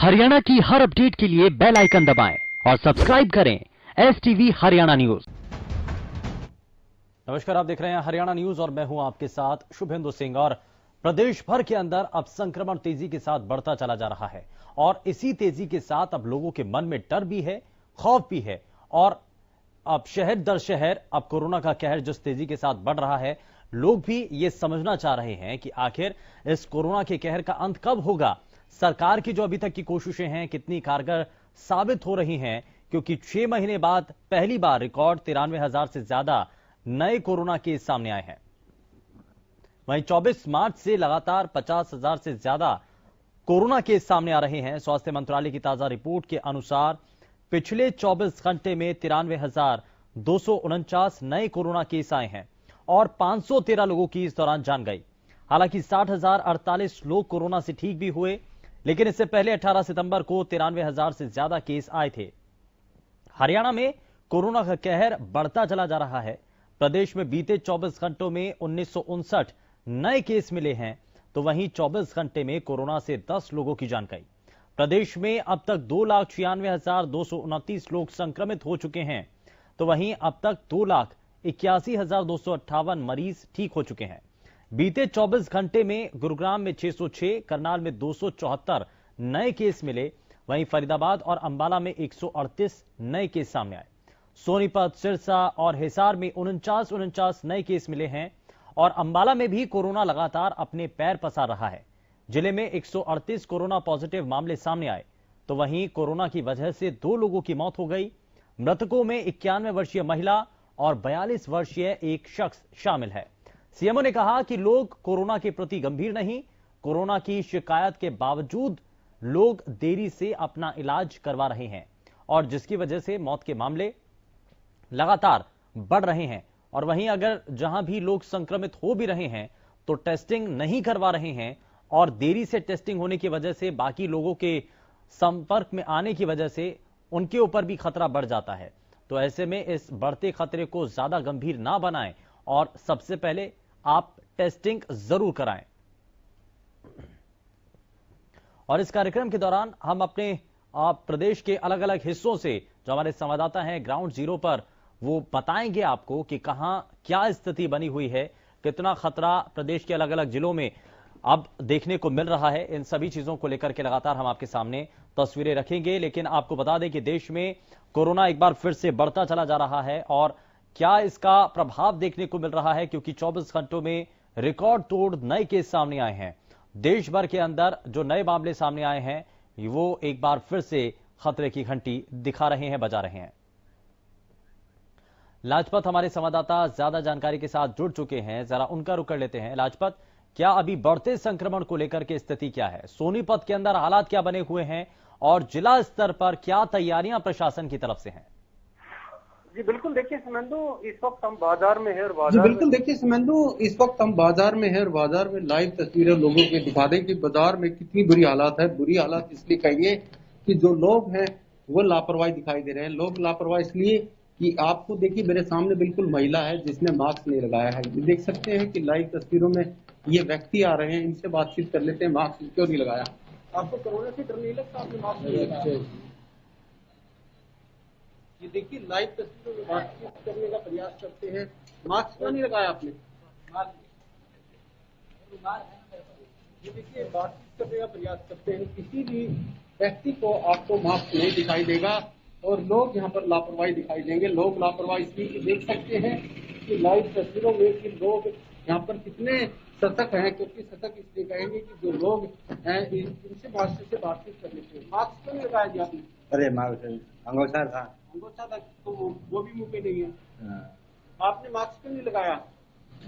हरियाणा की हर अपडेट के लिए बेल आइकन दबाएं और सब्सक्राइब करें STV हरियाणा न्यूज। नमस्कार, आप देख रहे हैं हरियाणा न्यूज और मैं हूं आपके साथ शुभेंदु सिंह। और प्रदेश भर के अंदर अब संक्रमण तेजी के साथ बढ़ता चला जा रहा है और इसी तेजी के साथ अब लोगों के मन में डर भी है, खौफ भी है। और अब शहर दर शहर अब कोरोना का कहर जिस तेजी के साथ बढ़ रहा है, लोग भी ये समझना चाह रहे हैं कि आखिर इस कोरोना के कहर का अंत कब होगा। सरकार की जो अभी तक की कोशिशें हैं कितनी कारगर साबित हो रही हैं, क्योंकि 6 महीने बाद पहली बार रिकॉर्ड 93,000 से ज्यादा नए कोरोना केस सामने आए हैं। वहीं 24 मार्च से लगातार 50,000 से ज्यादा कोरोना केस सामने आ रहे हैं। स्वास्थ्य मंत्रालय की ताजा रिपोर्ट के अनुसार पिछले 24 घंटे में 93,249 नए कोरोना केस आए हैं और 513 लोगों की इस दौरान जान गई। हालांकि 60,048 लोग कोरोना से ठीक भी हुए, लेकिन इससे पहले 18 सितंबर को 93,000 से ज्यादा केस आए थे। हरियाणा में कोरोना का कहर बढ़ता चला जा रहा है। प्रदेश में बीते 24 घंटों में 1959 नए केस मिले हैं, तो वहीं 24 घंटे में कोरोना से 10 लोगों की जान गई। प्रदेश में अब तक 2,96,229 लोग संक्रमित हो चुके हैं, तो वहीं अब तक 2,81,258 मरीज ठीक हो चुके हैं। बीते 24 घंटे में गुरुग्राम में 606, करनाल में 274 नए केस मिले। वहीं फरीदाबाद और अंबाला में 138 नए केस सामने आए। सोनीपत, सिरसा और हिसार में 49 नए केस मिले हैं और अंबाला में भी कोरोना लगातार अपने पैर पसार रहा है। जिले में 138 कोरोना पॉजिटिव मामले सामने आए, तो वहीं कोरोना की वजह से 2 लोगों की मौत हो गई। मृतकों में 91 वर्षीय महिला और 42 वर्षीय एक शख्स शामिल है। सीएमओ ने कहा कि लोग कोरोना के प्रति गंभीर नहीं, कोरोना की शिकायत के बावजूद लोग देरी से अपना इलाज करवा रहे हैं और जिसकी वजह से मौत के मामले लगातार बढ़ रहे हैं। और वहीं अगर जहां भी लोग संक्रमित हो भी रहे हैं तो टेस्टिंग नहीं करवा रहे हैं और देरी से टेस्टिंग होने की वजह से बाकी लोगों के संपर्क में आने की वजह से उनके ऊपर भी खतरा बढ़ जाता है। तो ऐसे में इस बढ़ते खतरे को ज्यादा गंभीर ना बनाएं और सबसे पहले आप टेस्टिंग जरूर कराएं। और इस कार्यक्रम के दौरान हम अपने प्रदेश के अलग अलग हिस्सों से जो हमारे संवाददाता हैं ग्राउंड जीरो पर, वो बताएंगे आपको कि कहां क्या स्थिति बनी हुई है, कितना खतरा प्रदेश के अलग अलग जिलों में अब देखने को मिल रहा है। इन सभी चीजों को लेकर के लगातार हम आपके सामने तस्वीरें रखेंगे। लेकिन आपको बता दें कि देश में कोरोना एक बार फिर से बढ़ता चला जा रहा है और क्या इसका प्रभाव देखने को मिल रहा है, क्योंकि 24 घंटों में रिकॉर्ड तोड़ नए केस सामने आए हैं। देश भर के अंदर जो नए मामले सामने आए हैं वो एक बार फिर से खतरे की घंटी दिखा रहे हैं, बजा रहे हैं। लाजपत हमारे संवाददाता ज्यादा जानकारी के साथ जुड़ चुके हैं, जरा उनका रुख कर लेते हैं। लाजपत, क्या अभी बढ़ते संक्रमण को लेकर के स्थिति क्या है? सोनीपत के अंदर हालात क्या बने हुए हैं और जिला स्तर पर क्या तैयारियां प्रशासन की तरफ से हैं? जी बिल्कुल, देखिए सुमेंदु, इस वक्त हम बाजार में है और बाजार में लाइव तस्वीरें लोगों के दिखा दें कि बाजार में कितनी बुरी हालात है। बुरी हालात इसलिए कहिए कि जो लोग हैं वो लापरवाही दिखाई दे रहे हैं। लोग लापरवाही इसलिए कि आपको देखिए मेरे सामने बिल्कुल महिला है जिसने मास्क नहीं लगाया है। ये देख सकते हैं कि लाइव तस्वीरों में ये व्यक्ति आ रहे हैं, इनसे बातचीत कर लेते हैं। मास्क क्यों नहीं लगाया? आपको कोरोना से डर नहीं लगता? आपने मास्क नहीं लगाया? ये देखिए लाइव तस्वीरों में बातचीत करने का प्रयास करते हैं। मास्क क्यों नहीं लगाया आपने? ये देखिए बातचीत करने का प्रयास करते हैं। किसी भी व्यक्ति को आपको मास्क नहीं दिखाई देगा और लोग यहाँ पर लापरवाही दिखाई देंगे। लोग लापरवाही इसलिए देख सकते हैं कि लाइव तस्वीरों में कि लोग यहाँ पर कितने सतर्क हैं, क्योंकि सतर्क इसलिए कहेंगे कि जो लोग हैं इनसे बातचीत कर लेते हैं। मास्क क्यों नहीं लगाया जी आपने? अरे मास्क अंगोछा था तो वो भी मुंह पे नहीं है। आपने मास्क क्यों नहीं लगाया?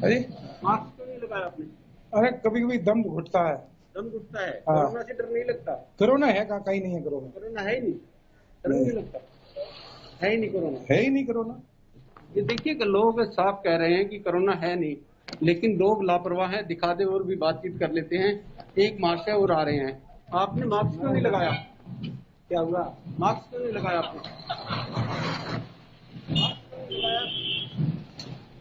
अरे मास्क क्यों नहीं लगाया आपने? अरे कभी कभी दम घुटता है। दम घुटता है? कोरोना से डर नहीं लगता? कोरोना है कहीं नहीं है। कोरोना है ही नहीं, डर नहीं लगता? है ही नहीं कोरोना। ये देखिए कि लोग साफ कह रहे हैं कि कोरोना है नहीं, लेकिन लोग लापरवाह हैं, दिखा दे और भी बातचीत कर लेते हैं। एक मार्च है और आ रहे हैं। आपने मास्क क्यों नहीं लगाया? क्या हुआ? मास्क क्यों नहीं लगाया आपने?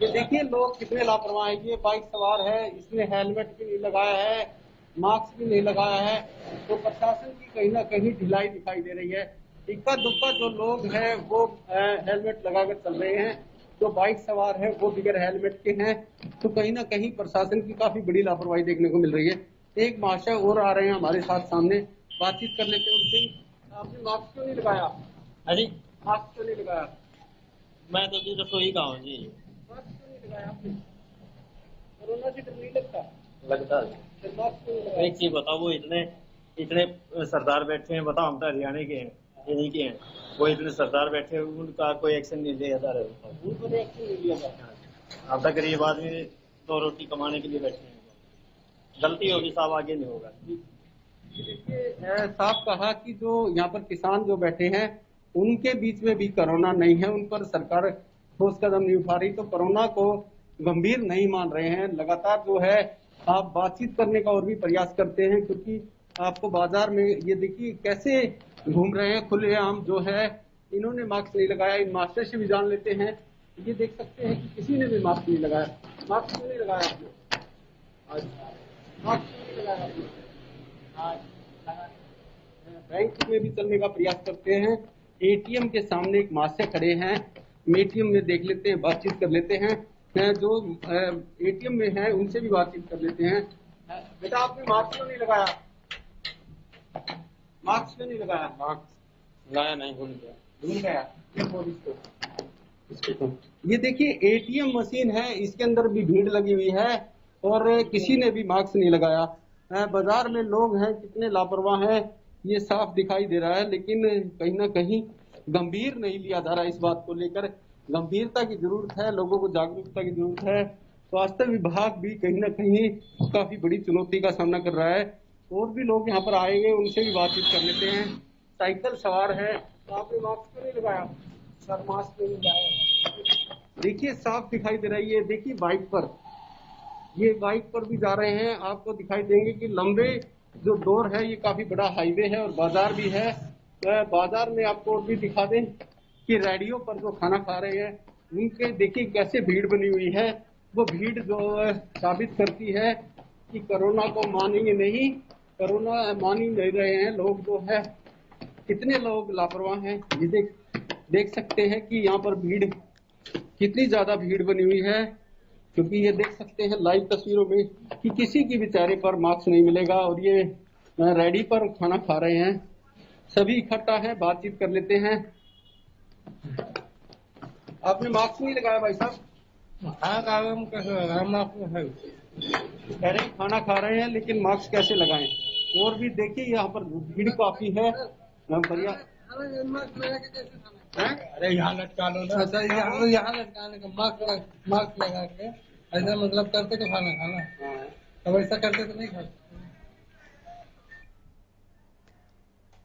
ये देखिए लोग कितने लापरवाह हैं। ये बाइक सवार है, इसने हेलमेट भी नहीं लगाया है मास्क भी नहीं लगाया है, तो प्रशासन की कहीं ना कहीं ढिलाई दिखाई दे रही है। इक्का दुक्का जो लोग हैं वो हेलमेट लगाकर चल रहे हैं, जो बाइक सवार है वो बगैर हेलमेट के हैं, तो कहीं ना कहीं प्रशासन की काफी बड़ी लापरवाही देखने को मिल रही है। एक महाशय और आ रहे हैं हमारे साथ सामने, बातचीत कर लेते हैं उनसे। आपने मास्क क्यों नहीं लगाया? अरे मास्क क्यों नहीं लगाया? मैं तो जी रसोई का हूँ जी। मास्क क्यों नहीं लगाया आपने? कोरोना से डर नहीं लगता? लगता है। फिर मास्क क्यों नहीं लगाया? एक चीज बताओ, वो इतने इतने सरदार बैठे हैं, बताओ हम तो हरियाणा के हैं, इन्हीं के हैं, वो इतने सरदार बैठे हैं, उनका कोई एक्शन नहीं लिया जा रहा है। उन पर एक्शन नहीं लिया जाता। हम तो गरीब आदमी 2 रोटी कमाने के लिए बैठे हैं, गलती होगी साहब, आगे नहीं होगा। देखिए साफ कहा कि जो यहाँ पर किसान जो बैठे हैं उनके बीच में भी कोरोना नहीं है, उन पर सरकार ठोस कदम नहीं उठा रही, तो कोरोना को गंभीर नहीं मान रहे हैं। लगातार जो है आप बातचीत करने का और भी प्रयास करते हैं, क्योंकि आपको बाजार में ये देखिए कैसे घूम रहे हैं खुलेआम जो है, इन्होंने मास्क नहीं लगाया। इन मास्टर से भी जान लेते हैं, ये देख सकते हैं कि किसी ने भी मास्क नहीं लगाया। मास्क क्यों नहीं लगाया आपने? मास्क क्यों नहीं लगाया आपने? बैंक में भी चलने का प्रयास करते हैं। एटीएम के सामने एक महाशय खड़े हैं, एटीएम में देख लेते हैं, बातचीत कर लेते हैं। जो एटीएम में है उनसे भी बातचीत कर लेते हैं। बेटा आपने मास्क क्यों नहीं लगाया? मास्क क्यों नहीं लगाया? मास्क लगाया नहीं, भूल गया। ये बोल इसको। ये देखिए एटीएम मशीन है, इसके अंदर भी भीड़ लगी हुई है और किसी ने भी मास्क नहीं लगाया। बाजार में लोग हैं कितने लापरवाह हैं ये साफ दिखाई दे रहा है, लेकिन कहीं ना कहीं गंभीर नहीं लिया जा रहा है। इस बात को लेकर गंभीरता की जरूरत है, लोगों को जागरूकता की जरूरत है। स्वास्थ्य विभाग भी कहीं ना कहीं काफी बड़ी चुनौती का सामना कर रहा है। और भी लोग यहाँ पर आएंगे, उनसे भी बातचीत कर लेते हैं। साइकिल सवार है, तो आपने मास्क क्यों नहीं लगाया? सर मास्क नहीं लगाया। देखिए साफ दिखाई दे रही है। देखिए बाइक पर, ये बाइक पर भी जा रहे हैं, आपको दिखाई देंगे कि लंबे जो डोर है, ये काफी बड़ा हाईवे है और बाजार भी है। बाजार में आपको और भी दिखा दें कि रेडियो पर जो खाना खा रहे हैं उनके देखिए कैसे भीड़ बनी हुई है। वो भीड़ जो साबित करती है कि कोरोना को मानेंगे नहीं, कोरोना मान ही नहीं रहे हैं लोग जो है। कितने लोग लापरवाह हैं ये देख सकते हैं कि यहाँ पर भीड़ कितनी ज्यादा भीड़ बनी हुई है, क्योंकि ये देख सकते हैं लाइव तस्वीरों में कि किसी की भी चेहरे पर मास्क नहीं मिलेगा और ये रेडी पर खाना खा रहे हैं। सभी इकट्ठा है, बातचीत कर लेते हैं। आपने मास्क नहीं लगाया भाई साहब? कह रहे हैं खाना खा रहे हैं लेकिन मास्क कैसे लगाएं? और भी देखिए यहाँ पर भीड़ काफी है। बढ़िया अरे यहाँ लटका लो ना। अच्छा यहाँ लटकाने का मास्क लगा के ऐसा मतलब करते तो खाना तो वैसा करते तो नहीं खाते।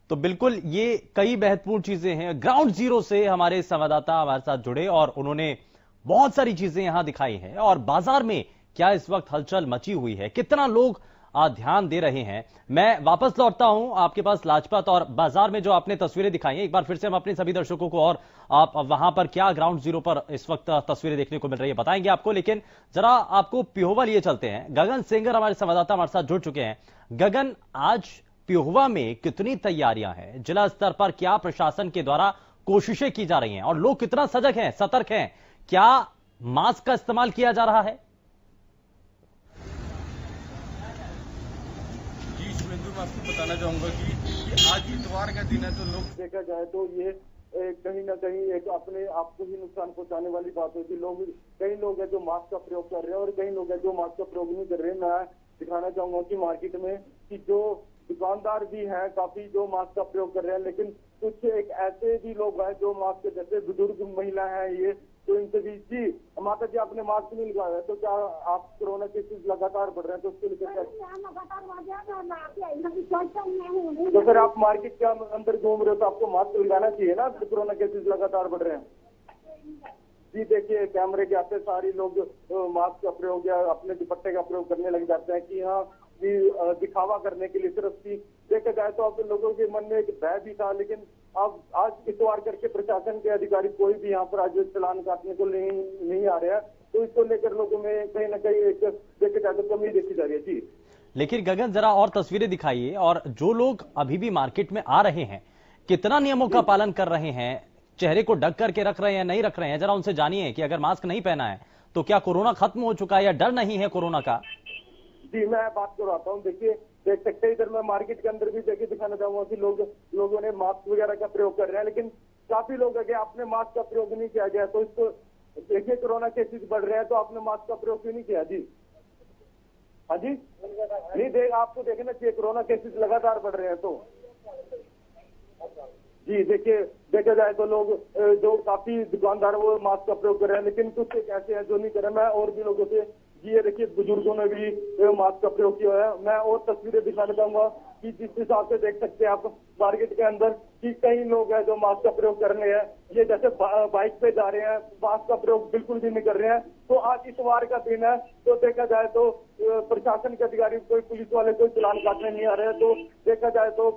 तो बिल्कुल ये कई महत्वपूर्ण चीजें हैं। ग्राउंड जीरो से हमारे संवाददाता हमारे साथ जुड़े और उन्होंने बहुत सारी चीजें यहां दिखाई हैं। और बाजार में क्या इस वक्त हलचल मची हुई है, कितना लोग ध्यान दे रहे हैं। मैं वापस लौटता हूं आपके पास लाजपत, और बाजार में जो आपने तस्वीरें दिखाई हैं एक बार फिर से हम अपने सभी दर्शकों को, और आप वहां पर क्या ग्राउंड जीरो पर इस वक्त तस्वीरें देखने को मिल रही है बताएंगे आपको। लेकिन जरा आपको पिहोवा लिए चलते हैं। गगन सेंगर हमारे संवाददाता हमारे साथ जुड़ चुके हैं। गगन, आज पिहोवा में कितनी तैयारियां हैं? जिला स्तर पर क्या प्रशासन के द्वारा कोशिशें की जा रही हैं और लोग कितना सजग हैं, सतर्क हैं? क्या मास्क का इस्तेमाल किया जा रहा है? मैं आपको बताना चाहूंगा कि आज इतवार का दिन है, तो लोग देखा जाए तो ये कहीं ना कहीं एक अपने आप को ही नुकसान पहुंचाने वाली बात होती है। कई लोग हैं जो मास्क का प्रयोग कर रहे हैं और कई लोग हैं जो मास्क का प्रयोग नहीं कर रहे हैं। मैं दिखाना चाहूंगा कि मार्केट में कि जो दुकानदार भी हैं काफी जो मास्क का प्रयोग कर रहे हैं, लेकिन कुछ एक ऐसे भी लोग हैं जो मास्क, जैसे बुजुर्ग महिला हैं ये, तो इनसे भी जी माता जी आपने मास्क नहीं लगाया है, तो क्या आप कोरोना केसेस लगातार बढ़ रहे हैं तो उसके लिए तो फिर आप मार्केट के अंदर घूम रहे हो तो आपको मास्क लगाना चाहिए ना, तो कोरोना केसेस लगातार बढ़ रहे हैं। जी देखिए कैमरे के आते सारे लोग मास्क का प्रयोग या अपने दुपट्टे का प्रयोग करने लग जाते हैं कि हाँ दिखावा करने के लिए सिर्फ की। देखा जाए तो अब लोगों के मन में एक भय भी था, लेकिन अब आज इतवार करके प्रशासन के अधिकारी कोई भी यहाँ पर आज चालान काटने को नहीं आ रहा है, तो इसको लेकर लोगों में कहीं ना कहीं एक देखा जाए तो कमी देखी जा रही है। जी लेकिन गगन जरा और तस्वीरें दिखाइए, और जो लोग अभी भी मार्केट में आ रहे हैं कितना नियमों का पालन कर रहे हैं, चेहरे को ढक करके रख रहे हैं, नहीं रख रहे हैं, जरा उनसे जानिए कि अगर मास्क नहीं पहना है तो क्या कोरोना खत्म हो चुका है या डर नहीं है कोरोना का। जी मैं बात करवाता हूँ। देखिए देख सकते हैं इधर मैं मार्केट के अंदर भी देखिए दिखाना चाहूंगा कि लोगों ने मास्क वगैरह का प्रयोग कर रहे हैं, लेकिन काफी लोग अगर आपने मास्क का प्रयोग नहीं किया गया तो इसको देखिए कोरोना केसेस बढ़ रहे हैं तो आपने मास्क का प्रयोग क्यों नहीं किया जी। हाँ जी नहीं देख आपको देखना चाहिए कोरोना केसेस लगातार बढ़ रहे हैं तो जी देखिए देखा जाए तो लोग जो काफी दुकानदार वो मास्क का प्रयोग कर रहे हैं, लेकिन कुछ एक ऐसे हैं जो नहीं कर रहे। मैं और भी लोगों से जी ये देखिए बुजुर्गों ने भी मास्क का प्रयोग किया है। मैं और तस्वीरें दिखाना चाहूंगा कि जिस हिसाब से देख सकते हैं आप मार्केट के अंदर कि कई लोग हैं जो मास्क का प्रयोग कर रहे हैं। ये जैसे बाइक पे जा रहे हैं मास्क का प्रयोग बिल्कुल भी नहीं कर रहे हैं। तो आज इतवार का दिन है तो देखा जाए तो प्रशासन के अधिकारी कोई पुलिस वाले कोई चालान काटने नहीं आ रहे हैं। तो देखा जाए तो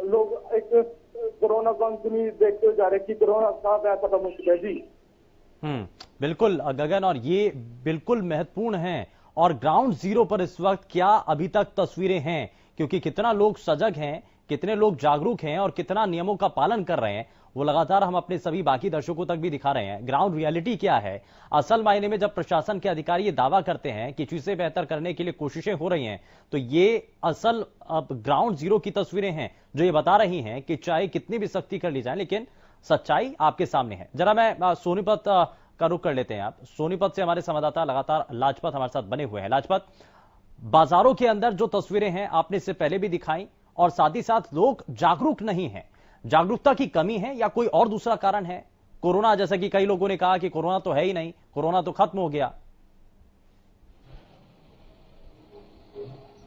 लोग एक कोरोना को नहीं देखते हुए जा रहे कि कोरोना का खत्म हो चुका है जी। बिल्कुल गगन, और ये बिल्कुल महत्वपूर्ण है। और ग्राउंड जीरो पर इस वक्त क्या अभी तक तस्वीरें हैं, क्योंकि कितना लोग सजग हैं, कितने लोग जागरूक हैं और कितना नियमों का पालन कर रहे हैं वो लगातार हम अपने सभी बाकी दर्शकों तक भी दिखा रहे हैं। ग्राउंड रियलिटी क्या है असल मायने में, जब प्रशासन के अधिकारी ये दावा करते हैं कि चीजें बेहतर करने के लिए कोशिशें हो रही हैं, तो ये असल अब ग्राउंड जीरो की तस्वीरें हैं जो ये बता रही हैं कि चाहे कितनी भी सख्ती कर ली जाए लेकिन सच्चाई आपके सामने है। जरा मैं सोनीपत का रुख कर लेते हैं। आप सोनीपत से हमारे संवाददाता लगातार लाजपत हमारे साथ बने हुए हैं। लाजपत, बाजारों के अंदर जो तस्वीरें हैं आपने इससे पहले भी दिखाई, और साथ ही साथ लोग जागरूक नहीं हैं, जागरूकता की कमी है या कोई और दूसरा कारण है? कोरोना, जैसा कि कई लोगों ने कहा कि कोरोना तो है ही नहीं, कोरोना तो खत्म हो गया।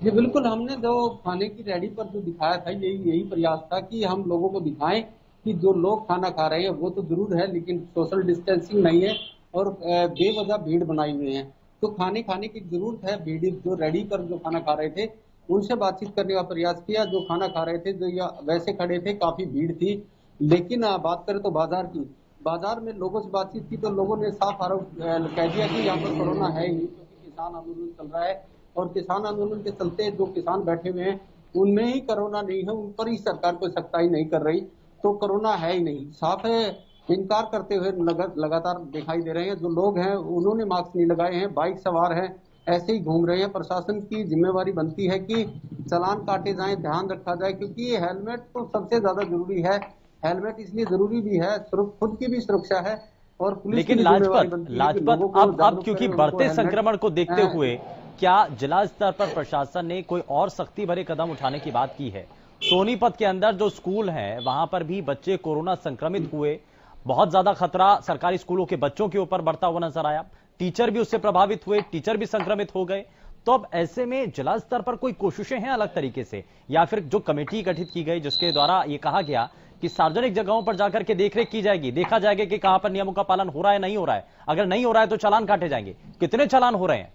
ये बिल्कुल हमने जो खाने की रेडी पर जो दिखाया था यही प्रयास था कि हम लोगों को दिखाएं कि जो लोग खाना खा रहे हैं वो तो जरूर है लेकिन सोशल डिस्टेंसिंग नहीं है और बेवजह भीड़ बनाई हुई है। तो खाने की जरूरत है। भीड़ जो रेडी पर जो खाना खा रहे थे उनसे बातचीत करने का प्रयास किया। जो खाना खा रहे थे जो या वैसे खड़े थे, काफी भीड़ थी। लेकिन बात करें तो बाजार की, बाजार में लोगों से बातचीत की तो लोगों ने साफ आरोप कह दिया कि यहाँ पर कोरोना है ही, क्योंकि किसान आंदोलन चल रहा है और किसान आंदोलन के चलते जो किसान बैठे हुए हैं उनमें ही कोरोना नहीं है, उन पर ही सरकार कोई सख्ताई नहीं कर रही। तो कोरोना है ही नहीं, साफ है। इनकार करते हुए लगातार दिखाई दे रहे हैं। जो लोग हैं उन्होंने मास्क नहीं लगाए हैं, बाइक सवार हैं, ऐसे ही घूम रहे हैं। प्रशासन की जिम्मेवारी बनती है कि चालान काटे जाएं, ध्यान रखा जाए, क्योंकि ये हेलमेट तो सबसे ज्यादा जरूरी है। हेलमेट इसलिए जरूरी भी है, खुद की भी सुरक्षा है और पुलिस। लेकिन लाजपत अब क्योंकि बढ़ते संक्रमण को देखते हुए क्या जिला स्तर पर प्रशासन ने कोई और सख्ती भरे कदम उठाने की बात की है? सोनीपत के अंदर जो स्कूल है वहां पर भी बच्चे कोरोना संक्रमित हुए, बहुत ज्यादा खतरा सरकारी स्कूलों के बच्चों के ऊपर बढ़ता हुआ नजर आया, टीचर भी उससे प्रभावित हुए, टीचर भी संक्रमित हो गए। तो अब ऐसे में जिला स्तर पर कोई कोशिशें हैं अलग तरीके से, या फिर जो कमेटी गठित की गई जिसके द्वारा ये कहा गया कि सार्वजनिक जगहों पर जाकर के देखरेख की जाएगी, देखा जाएगा कि कहां पर नियमों का पालन हो रहा है नहीं हो रहा है, अगर नहीं हो रहा है तो चालान काटे जाएंगे? कितने चालान हो रहे हैं?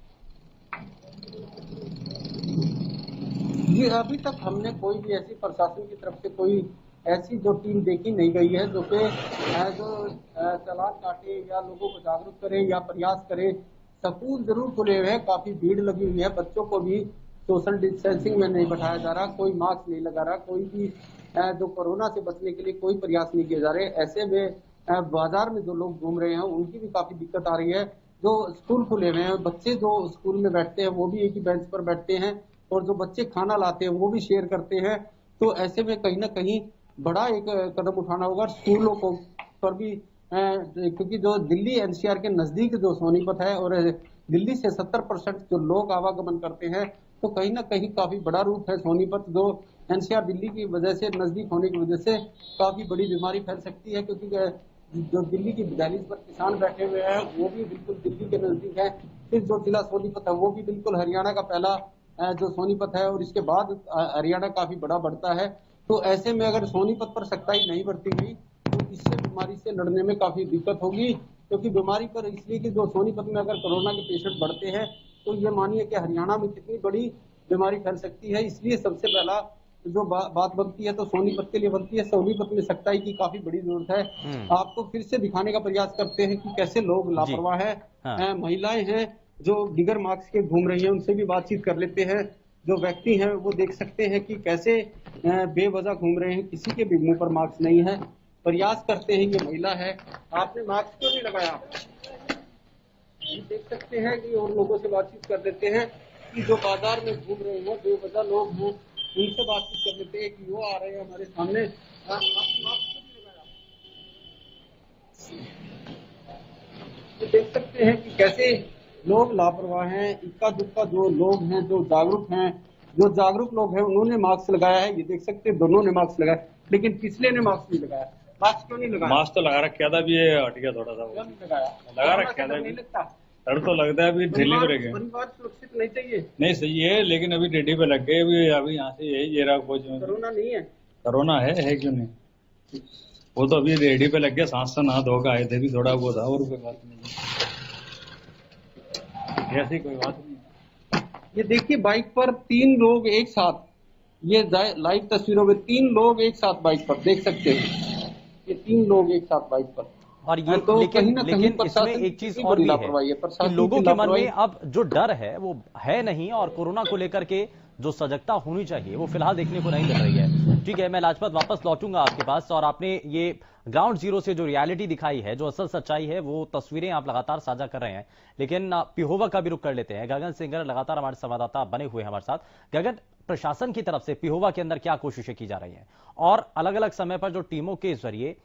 जी अभी तक हमने कोई भी ऐसी प्रशासन की तरफ से कोई ऐसी जो टीम देखी नहीं गई है जो चालान काटे या लोगों को जागरूक करे या प्रयास करे। स्कूल जरूर खुले हुए हैं, काफी भीड़ लगी हुई है, बच्चों को भी सोशल डिस्टेंसिंग में नहीं बैठाया जा रहा, कोई मास्क नहीं लगा रहा, कोई भी जो कोरोना से बचने के लिए कोई प्रयास नहीं किए जा रहे। ऐसे में बाजार में जो लोग घूम रहे हैं उनकी भी काफी दिक्कत आ रही है। जो स्कूल खुले हुए हैं, बच्चे जो स्कूल में बैठते हैं वो भी एक ही बेंच पर बैठते हैं और जो बच्चे खाना लाते हैं वो भी शेयर करते हैं। तो ऐसे में कहीं ना कहीं बड़ा एक कदम उठाना होगा स्कूलों को पर भी, क्योंकि जो दिल्ली एनसीआर के नजदीक जो सोनीपत है और दिल्ली से 70% जो लोग आवागमन करते हैं, तो कहीं ना कहीं काफी बड़ा रूप है सोनीपत। जो एनसीआर दिल्ली की वजह से नजदीक होने की वजह से काफी बड़ी बीमारी फैल सकती है, क्योंकि जो दिल्ली की दहलीज पर किसान बैठे हुए हैं वो भी बिल्कुल दिल्ली के नजदीक है। फिर जो जिला सोनीपत है वो भी बिल्कुल हरियाणा का पहला जो सोनीपत है और इसके बाद हरियाणा काफी बड़ा बढ़ता है। तो ऐसे में अगर सोनीपत पर सख्ताई नहीं बरती गई तो इससे बीमारी से लड़ने में काफी दिक्कत होगी, क्योंकि बीमारी पर इसलिए कि जो सोनीपत में अगर कोरोना के पेशेंट बढ़ते हैं तो ये मानिए कि हरियाणा में कितनी बड़ी बीमारी फैल सकती है। इसलिए सबसे पहला जो बात बनती है तो सोनीपत के लिए बनती है, सोनीपत में सख्ताई की काफी बड़ी जरूरत है। आपको फिर से दिखाने का प्रयास करते हैं कि कैसे लोग लापरवाह है। महिलाएं हैं जो बिगर मास्क के घूम रही हैं, उनसे भी बातचीत कर लेते हैं। जो व्यक्ति हैं वो देख सकते हैं कि कैसे बेवजह घूम रहे हैं, किसी के भी मुंह पर मास्क नहीं है। प्रयास करते हैं, ये महिला है, आपने मास्क क्यों नहीं लगाया? ये देख सकते हैं कि और लोगों से बातचीत कर लेते हैं कि जो बाजार में घूम रहे हैं बेवजह लोग हैं, उनसे बातचीत कर लेते हैं कि वो आ रहे हैं हमारे सामने, आपने मास्क क्यों नहीं लगाया? ये देख सकते हैं कि कैसे लोग लापरवाह हैं, इक्का दुक्का जो लोग हैं, जो जागरूक लोग हैं, उन्होंने मास्क लगाया है। ये देख सकते हैं दोनों ने मास्क लगाया, लेकिन पिछले ने मास्क नहीं लगाया। मास्क क्यों नहीं लगाया? मास्क तो लगा रखा था, अभी ये हट गया थोड़ा सा। क्यों नहीं लगाया? लगा रखा था, नहीं लगता? डर तो लगता है, अभी ढीली में रह गए। परिवार सुरक्षित नहीं चाहिए? नहीं सही है, लेकिन अभी ड्यूटी पे लग गए, अभी यहाँ से यही ये रहा कुछ। कोरोना नहीं है? कोरोना है क्यों नहीं? वो तो अभी रेडी पे लग गया, सांस से नहा धोकर आए थे, भी थोड़ा वो था, और कोई बात नहीं, ऐसी कोई बात नहीं। ये देखिए बाइक पर 3 लोग एक साथ, ये लाइव तस्वीरों में 3 लोग एक साथ बाइक पर देख सकते हैं, ये 3 लोग एक साथ बाइक पर। और ये तो लेकिन इसमें एक चीज और भी है कि लोगों के मन में अब जो डर है वो है नहीं, और कोरोना को लेकर के जो सजगता होनी चाहिए वो फिलहाल देखने को नहीं मिल रही है। ठीक है, मैं लाजपत वापस लौटूंगा आपके पास, और आपने ये ग्राउंड जीरो से जो रियलिटी दिखाई है, जो असल सच्चाई है, वो तस्वीरें आप लगातार साझा कर रहे हैं। लेकिन पिहोवा का भी रुख कर लेते हैं। गगन सिंगर लगातार हमारे संवाददाता बने हुए हैं हमारे साथ। गगन, प्रशासन की तरफ से पिहोवा के अंदर क्या कोशिशें की जा रही हैं, और अलग अलग समय पर जो टीमों के जरिए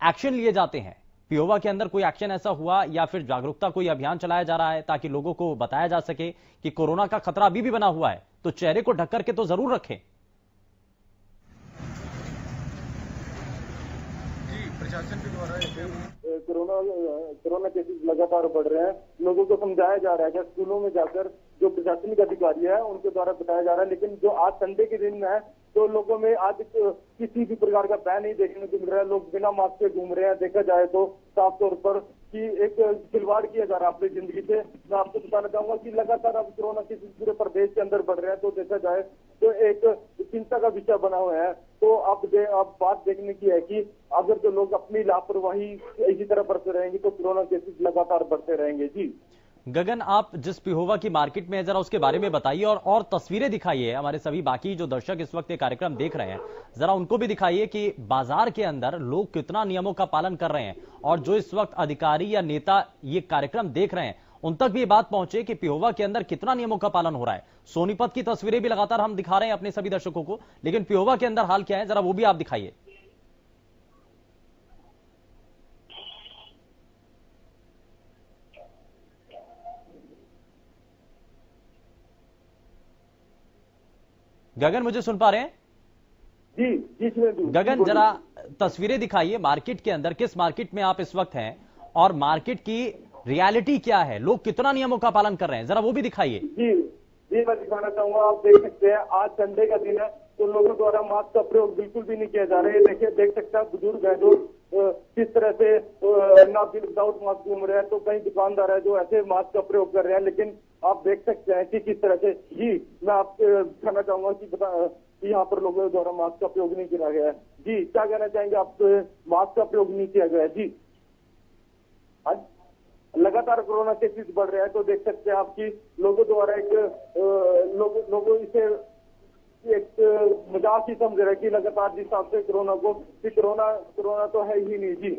एक्शन लिए जाते हैं, पिहोवा के अंदर कोई एक्शन ऐसा हुआ या फिर जागरूकता कोई अभियान चलाया जा रहा है ताकि लोगों को बताया जा सके कि कोरोना का खतरा अभी भी बना हुआ है, तो चेहरे को ढक करके तो जरूर रखें? जी, प्रशासन के द्वारा कोरोना केसेस लगातार बढ़ रहे हैं। लोगों को समझाया जा रहा है कि स्कूलों में जाकर जो प्रशासनिक अधिकारी है उनके द्वारा बताया जा रहा है, लेकिन जो आज संडे के दिन है तो लोगों में आज किसी भी प्रकार का भय नहीं देखने को मिल रहा है। लोग बिना मास्क के घूम रहे हैं। देखा जाए तो साफ तौर पर कि एक खिलवाड़ किया जा रहा है अपनी जिंदगी से। मैं आपको बताना चाहूंगा कि लगातार अब कोरोना केसेस पूरे प्रदेश के अंदर बढ़ रहे हैं, तो देखा जाए तो एक चिंता का विषय बना हुआ है। तो अब बात देखने की है कि अगर जो लोग अपनी लापरवाही इसी तरह बढ़ते रहेंगे तो कोरोना केसेस लगातार बढ़ते रहेंगे। जी गगन, आप जिस पिहोवा की मार्केट में है, जरा उसके बारे में बताइए, और तस्वीरें दिखाइए हमारे सभी बाकी जो दर्शक इस वक्त ये कार्यक्रम देख रहे हैं, जरा उनको भी दिखाइए कि बाजार के अंदर लोग कितना नियमों का पालन कर रहे हैं, और जो इस वक्त अधिकारी या नेता ये कार्यक्रम देख रहे हैं उन तक भी ये बात पहुंचे कि पिहोवा के अंदर कितना नियमों का पालन हो रहा है। सोनीपत की तस्वीरें भी लगातार हम दिखा रहे हैं अपने सभी दर्शकों को, लेकिन पिहोवा के अंदर हाल क्या है, जरा वो भी आप दिखाइए। गगन, मुझे सुन पा रहे हैं? जी गगन, जरा तस्वीरें दिखाइए मार्केट के अंदर, किस मार्केट में आप इस वक्त हैं, और मार्केट की रियलिटी क्या है, लोग कितना नियमों का पालन कर रहे हैं, जरा वो भी दिखाइए। जी मैं दिखाना चाहूंगा। आप देख सकते हैं आज संडे का दिन है तो लोगों द्वारा मास्क का प्रयोग बिल्कुल भी नहीं किया जा रहा है। देखिए, देख सकते हैं बुजुर्ग है जो किस तरह से विदाउट मास्क घूम रहे हैं, तो कई दुकानदार है जो ऐसे मास्क का प्रयोग कर रहे हैं। लेकिन आप देख सकते हैं कि किस तरह से, जी मैं आपको दिखाना चाहूंगा कि यहाँ पर लोगों द्वारा मास्क का प्रयोग नहीं किया गया है। जी क्या कहना चाहेंगे आप? मास्क का प्रयोग नहीं किया गया है। जी आज लगातार कोरोना केसेस बढ़ रहे हैं, तो देख सकते हैं आपकी लोगों द्वारा लोगों इसे एक मजाक ही समझ रहे हैं कि लगातार जिस हिसाब से कोरोना तो है ही नहीं। जी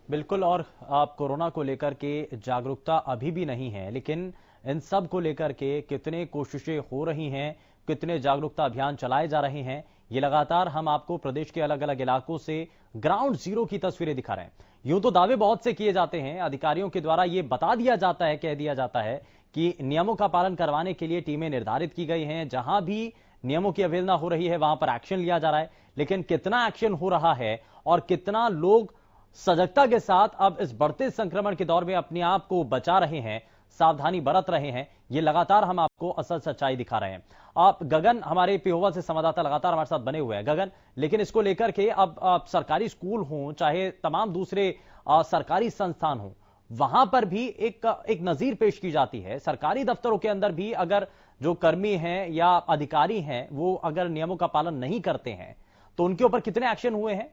बिल्कुल, और आप कोरोना को लेकर के जागरूकता अभी भी नहीं है, लेकिन इन सब को लेकर के कितने कोशिशें हो रही हैं, कितने जागरूकता अभियान चलाए जा रहे हैं, ये लगातार हम आपको प्रदेश के अलग अलग इलाकों से ग्राउंड जीरो की तस्वीरें दिखा रहे हैं। यूं तो दावे बहुत से किए जाते हैं, अधिकारियों के द्वारा ये बता दिया जाता है, कह दिया जाता है कि नियमों का पालन करवाने के लिए टीमें निर्धारित की गई हैं, जहां भी नियमों की अवहेलना हो रही है वहां पर एक्शन लिया जा रहा है। लेकिन कितना एक्शन हो रहा है और कितना लोग सजगता के साथ अब इस बढ़ते संक्रमण के दौर में अपने आप को बचा रहे हैं, सावधानी बरत रहे हैं, ये लगातार हम आपको असल सच्चाई दिखा रहे हैं। आप गगन, हमारे पिहोवा से संवाददाता लगातार हमारे साथ बने हुए हैं। गगन, लेकिन इसको लेकर के अब सरकारी स्कूल हों चाहे तमाम दूसरे सरकारी संस्थान हों, वहां पर भी एक नजीर पेश की जाती है। सरकारी दफ्तरों के अंदर भी अगर जो कर्मी हैं या अधिकारी हैं वो अगर नियमों का पालन नहीं करते हैं तो उनके ऊपर कितने एक्शन हुए हैं?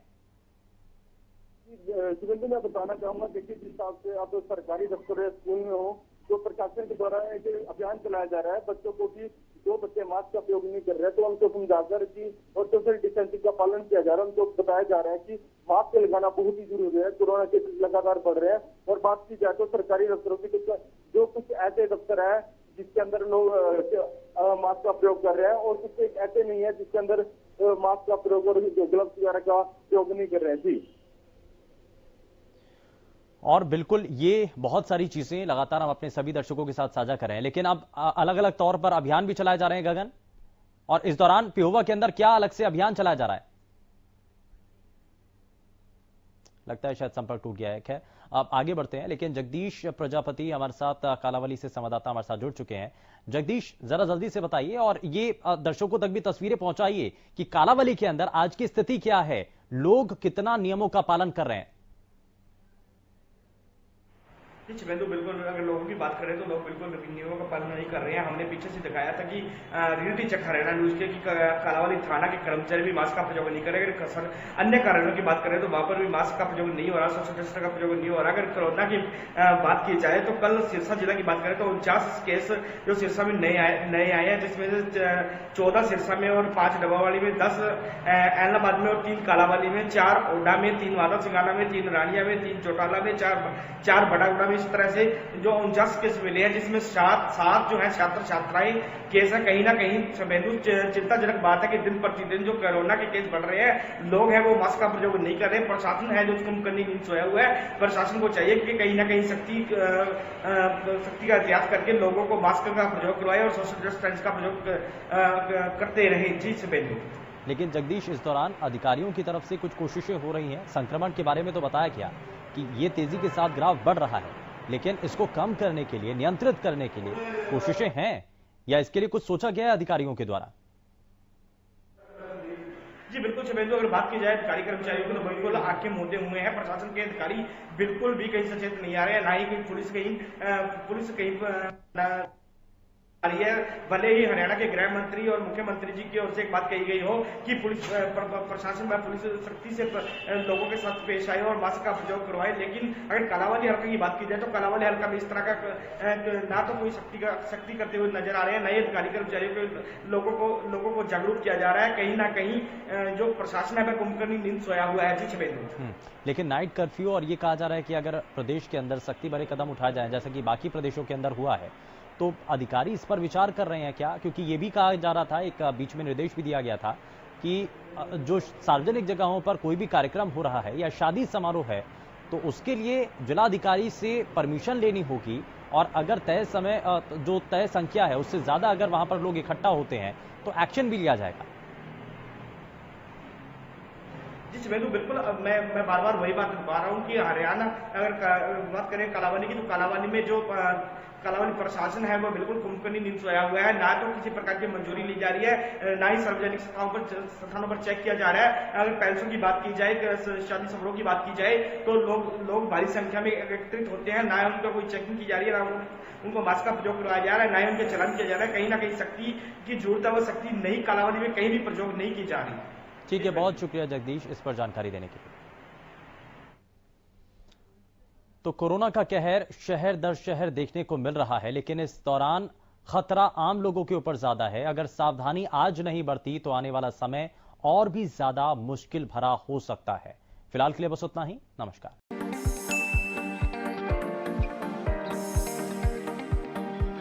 शिवेंद्र, मैं बताना चाहूंगा, देखिए जिस हिसाब से आप सरकारी दफ्तर या स्कूल में हो तो प्रशासन के द्वारा एक अभियान चलाया जा रहा है बच्चों को कि जो बच्चे मास्क का प्रयोग नहीं कर रहे तो उनको समझाकर कि और सोशल डिस्टेंसिंग का पालन किया जा रहा है। उनको बताया जा रहा है कि मास्क लगाना बहुत ही जरूरी है, कोरोना केसेस लगातार बढ़ रहे हैं। और बात की जाए तो सरकारी दफ्तरों की जो कुछ ऐसे दफ्तर है जिसके अंदर लोग मास्क का प्रयोग कर रहे हैं और कुछ ऐसे नहीं है जिसके अंदर मास्क का प्रयोग और ग्लव्स वगैरह का प्रयोग नहीं कर रहे हैं। जी और बिल्कुल ये बहुत सारी चीजें लगातार हम अपने सभी दर्शकों के साथ साझा कर रहे हैं, लेकिन अब अलग अलग तौर पर अभियान भी चलाए जा रहे हैं गगन, और इस दौरान पिहोवा के अंदर क्या अलग से अभियान चलाया जा रहा है? लगता है शायद संपर्क टूट गया है। खैर अब आगे बढ़ते हैं, लेकिन जगदीश प्रजापति हमारे साथ कालावली से संवाददाता हमारे साथ जुड़ चुके हैं। जगदीश, जरा जल्दी से बताइए और ये दर्शकों तक भी तस्वीरें पहुंचाइए कि कालावली के अंदर आज की स्थिति क्या है, लोग कितना नियमों का पालन कर रहे हैं? शिवेंदु, बिल्कुल अगर लोगों की बात करें तो लोग बिल्कुल नियमों का पालन नहीं कर रहे हैं। हमने पीछे से दिखाया था कि रियलिटी चेक हरियाणा न्यूज के कि कालावली थाना के कर्मचारी भी मास्क का प्रयोग नहीं कर रहे। अगर अन्य कारणों की बात करें तो वहां पर भी मास्क का प्रयोग नहीं हो रहा, सोशल डिस्टेंस का प्रयोग नहीं हो रहा। अगर कोरोना की बात की जाए तो कल सिरसा जिला की बात करें तो 49 केस जो सिरसा में नए आए हैं, जिसमें से 14 सिरसा में और 5 डबावाली में, 10 ऐलनाबाद में और 3 कालावली में, 4 ओडा में, 3 माधव सिंगाना में, 3 रानिया में, 3 चौटाला में, 4 बड़ागुड़ा में। इस तरह से जो 49 केस मिले हैं, जिसमें 7 जो है छात्र छात्राएं केस है। कहीं ना कहीं शिवेंदु चिंताजनक बात है कि दिन प्रतिदिन जो कोरोना के केस बढ़ रहे हैं, लोग हैं वो मास्क का प्रयोग नहीं कर रहे। प्रशासन है जो कुंभकर्णी नींद सोया हुआ है। प्रशासन को चाहिए कि कहीं ना कहीं सख्ती का एहतियात करके लोगों को मास्क का प्रयोग करवाए और सोशल डिस्टेंस का प्रयोग करते रहे। जी शिवेंदु। लेकिन जगदीश, इस दौरान अधिकारियों की तरफ से कुछ कोशिशें हो रही हैं। संक्रमण के बारे में तो बताया गया कि ये तेजी के साथ ग्राफ बढ़ रहा है, लेकिन इसको कम करने के लिए, नियंत्रित करने के लिए कोशिशें हैं या इसके लिए कुछ सोचा गया है अधिकारियों के द्वारा? जी बिल्कुल शिवेंदु, अगर बात की जाए अधिकारी कर्मचारियों की तो बिल्कुल आंखें मूंदे हुए हैं। प्रशासन के अधिकारी बिल्कुल भी कहीं सचेत नहीं आ रहे हैं, ना ही कोई पुलिस कहीं आ रही है। भले ही हरियाणा के गृह मंत्री और मुख्यमंत्री जी की ओर से एक बात कही गई हो कि पुलिस प्रशासन व पुलिस सख्ती से लोगों के साथ पेश आए और मास्क का प्रयोग करवाए, लेकिन अगर कालावली हल्का की बात की जाए तो कालावली हल्का में इस तरह का ना तो कोई सख्ती करते हुए नजर आ रहे हैं, नए अधिकारी कर्मचारियों के लोगों को जागरूक किया जा रहा है। कहीं ना कहीं जो प्रशासन है वह कुंभकर्णी नींद सोया हुआ है। जी शिवेंदु। लेकिन नाइट कर्फ्यू और ये कहा जा रहा है कि अगर प्रदेश के अंदर सख्ती भरे कदम उठाए जाए, जैसे कि बाकी प्रदेशों के अंदर हुआ है, तो अधिकारी इस पर विचार कर रहे हैं क्या? क्योंकि ये भी कहा जा रहा था, एक बीच में निर्देश भी दिया गया था कि जो सार्वजनिक जगहों पर कोई भी कार्यक्रम हो रहा है या शादी समारोह है तो उसके लिए जिलाधिकारी से परमिशन लेनी होगी, और अगर जो तय संख्या है उससे ज्यादा अगर वहां पर लोग इकट्ठा होते हैं तो एक्शन भी लिया जाएगा। जी शिवेंदु, बिल्कुल मैं बार बार वही बात बता रहा हूँ कि हरियाणा अगर बात करें कालावली की तो कालावली में जो कालावली प्रशासन है वो बिल्कुल कुंभकर्णी नींद सोया हुआ है। ना तो किसी प्रकार की मंजूरी ली जा रही है, ना ही सार्वजनिक स्थानों पर चेक किया जा रहा है। अगर पैलेसों की बात की जाए, शादी समारोह की बात की जाए तो लोग भारी संख्या में एकत्रित होते हैं, ना उनका कोई चेकिंग की जा रही है, ना उनको मास्क का प्रयोग करवाया जा रहा है, ना ही उनके चलन किया जा रहा है। कहीं ना कहीं सख्ती की जरूरत है, वो सख्ती नहीं कालावली में कहीं भी प्रयोग नहीं की जा रही। ठीक है, बहुत शुक्रिया जगदीश इस पर जानकारी देने के लिए। तो कोरोना का कहर शहर दर शहर देखने को मिल रहा है, लेकिन इस दौरान खतरा आम लोगों के ऊपर ज्यादा है। अगर सावधानी आज नहीं बरती तो आने वाला समय और भी ज्यादा मुश्किल भरा हो सकता है। फिलहाल के लिए बस उतना ही। नमस्कार।